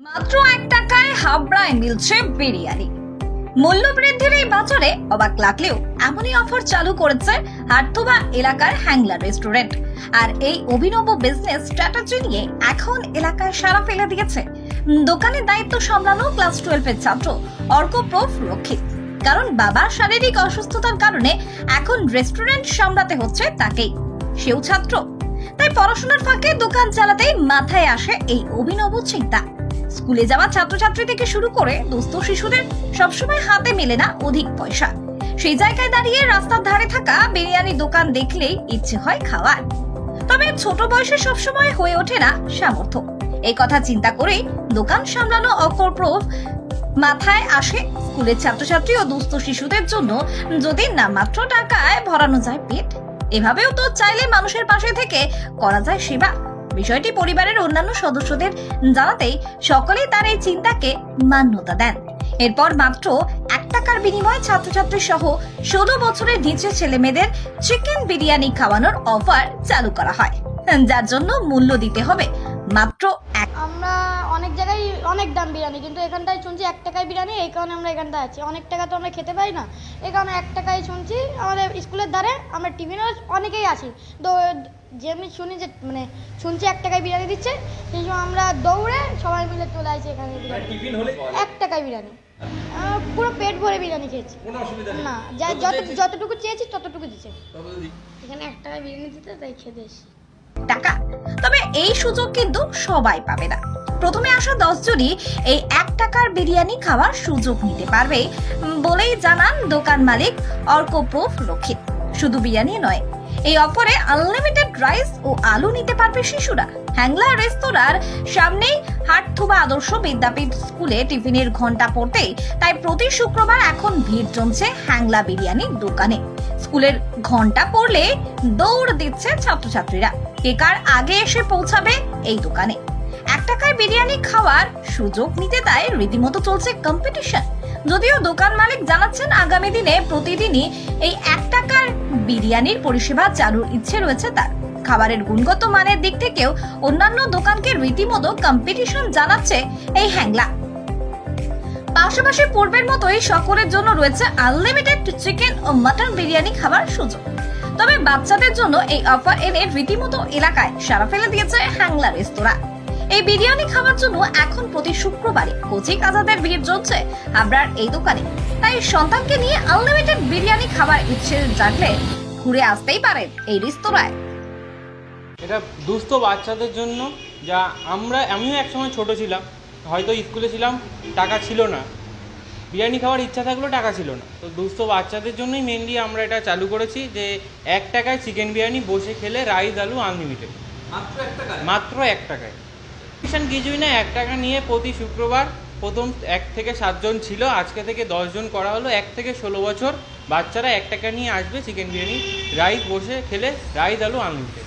মাত্র 1 টাকায় হাবড়ায় মিলছে বিরিয়ানি। মূল্যবৃদ্ধির এই বাজারে অবাক লাগলেও এমনই অফার চালু করেছে হাটথোবা এলাকার হ্যাংলা রেস্টুরেন্ট। আর এই অভিনব বিজনেস স্ট্র্যাটেজি নিয়ে এখন এলাকায় সাড়া ফেলে দিয়েছে দোকানের দায়িত্ব সামলানো ক্লাস 12 এর ছাত্র অর্কপ্রভ রক্ষিত। কারণ বাবার শারীরিক অসুস্থতার কারণে এখন রেস্টুরেন্ট সামলাতে হচ্ছে তাকেই, সেও ছাত্র। তাই পড়াশোনার ফাঁকে দোকান চালাতেই মাথায় আসে এই অভিনব চিন্তা। স্কুলে যাওয়া ছাত্রছাত্রী থেকে শুরু করে দুস্থ শিশুদের সবসময় হাতে মেলে না অধিক পয়সা। সেই জায়গায় দাঁড়িয়ে রাস্তার ধারে থাকা বিরিয়ানি দোকান দেখলেই ইচ্ছে হয় খাওয়ার। তবে ছোট বয়সে সবসময় হয়ে ওঠে না সামর্থ্য। এই কথা চিন্তা করেই দোকান সামলানো অর্কপ্রভ মাথায় আসে স্কুলের ছাত্রছাত্রী ও দুস্থ শিশুদের জন্য যদি নামমাত্র টাকায় ভরানো যায় পেট, এভাবেও তো চাইলে মানুষের পাশে থেকে করা যায় সেবা। বিষয়টি পরিবারের অন্যান্য সদস্যদের জানাতেই সকলেই তার এই চিন্তাকে মান্যতা দেন। এরপর মাত্র 1 টাকার বিনিময়ে ছাত্রছাত্রী সহ 16 বছরের নিচে ছেলে মেয়েদের চিকেন বিরিয়ানি খাওয়ানোর অফার চালু করা হয়, যার জন্য মূল্য দিতে হবে মাত্র 1। আমরা অনেক জায়গায় অনেক দাম বিরিয়ানি, কিন্তু এখানটায় শুনছি 1 টাকায় বিরিয়ানি। এই কারণে আমরা এখানটায় আছি। অনেক টাকা তো আমরা খেতে পাই না, এই কারণে 1 টাকায় শুনছি। আমাদের স্কুলের ধারে আমরা টিফিনও অনেকেই আছি, তো যেমনি শুনি যে শুনছি 1 টাকায় বিরিয়ানি দিচ্ছে, সেই সময় আমরা দৌড়ে সবাই মিলে চলে আসি এখানে। 1 টাকায় বিরিয়ানি, পুরো পেট ভরে বিরিয়ানি খেয়েছি, না যতটুকু চেয়েছি ততটুকু দিচ্ছে। এখানে 1 টাকায় বিরিয়ানি দিতে, তাই খেতে এসেছি। টাকা, তবে এই সুযোগ কিন্তু সবাই পাবে না। প্রথমে আসা 10 জনই এই 1 টাকার বিরিয়ানি খাওয়ার সুযোগ নিতে পারবে বলেই জানান দোকান মালিক অর্কপ্রভ রক্ষিত। শুধু বিরিয়ানি নয়, এই অফারে আনলিমিটেড রাইস ও আলু নিতে পারবে শিশুরা। হ্যাংলা রেস্তোরাঁর সামনেই হাটথোবা আদর্শ বিদ্যাপীঠ স্কুলে টিফিনের ঘন্টা পড়তেই তাই প্রতি শুক্রবার এখন ভিড় জমছে হ্যাংলা বিরিয়ানির দোকানে। স্কুলের ঘন্টা পড়লে দৌড় দিচ্ছে ছাত্রছাত্রীরা, কে কার আগে এসে পৌঁছাবে এই দোকানে। 1 টাকায় বিরিয়ানি খাওয়ার সুযোগ নিতে তাই রীতিমতো চলছে কম্পিটিশন। যদিও দোকান মালিক জানাচ্ছেন আগামী দিনে প্রতিদিনই এই 1 টাকার বিরিয়ানির পরিষেবা চালুর ইচ্ছে রয়েছে তার। খাবারের গুণগত মানের দিক থেকেও অন্যান্য দোকানকে রীতিমতো কম্পিটিশন জানাচ্ছে এই হ্যাংলা। পাশাপাশি পূর্বের মতোই সকলের জন্য রয়েছে আনলিমিটেড চিকেন ও মাটন বিরিয়ানি খাবার সুযোগ। তবে বাচ্চাদের জন্য এই অফার এনে রীতিমতো এলাকায় সাড়া ফেলে দিয়েছে হ্যাংলা রেস্তোরাঁ। এই বিরিয়ানি খাওয়ার জন্য এখন প্রতি শুক্রবারে কোচি কাজাদের ভিড় জমছে হাবড়ার এই দোকানে। তাই সন্তানকে নিয়ে আনলিমিটেড বিরিয়ানি খাবার ইচ্ছে জাগলে ঘুরে আসতেই পারেন এই রেস্তোরাঁয়। এটা দুস্থ বাচ্চাদের জন্য, যা আমিও একসময় ছোট ছিলাম, হয়তো স্কুলে ছিলাম, টাকা ছিল না, বিরিয়ানি খাওয়ার ইচ্ছা থাকলেও টাকা ছিল না। তো দুস্থ বাচ্চাদের জন্যই মেনলি আমরা এটা চালু করেছি যে 1 টাকায় চিকেন বিরিয়ানি বসে খেলে রাইস আলু আনলিমিটেড, মাত্র 1 টাকায়। কিছুই না, 1 টাকা নিয়ে প্রতি শুক্রবার প্রথম 1 থেকে 7 জন ছিল, আজকে থেকে 10 জন করা হলো। 1 থেকে 16 বছর বাচ্চারা 1 টাকা নিয়ে আসবে, চিকেন বিরিয়ানি রাইস বসে খেলে রাইস আলু আনলিমিটেড।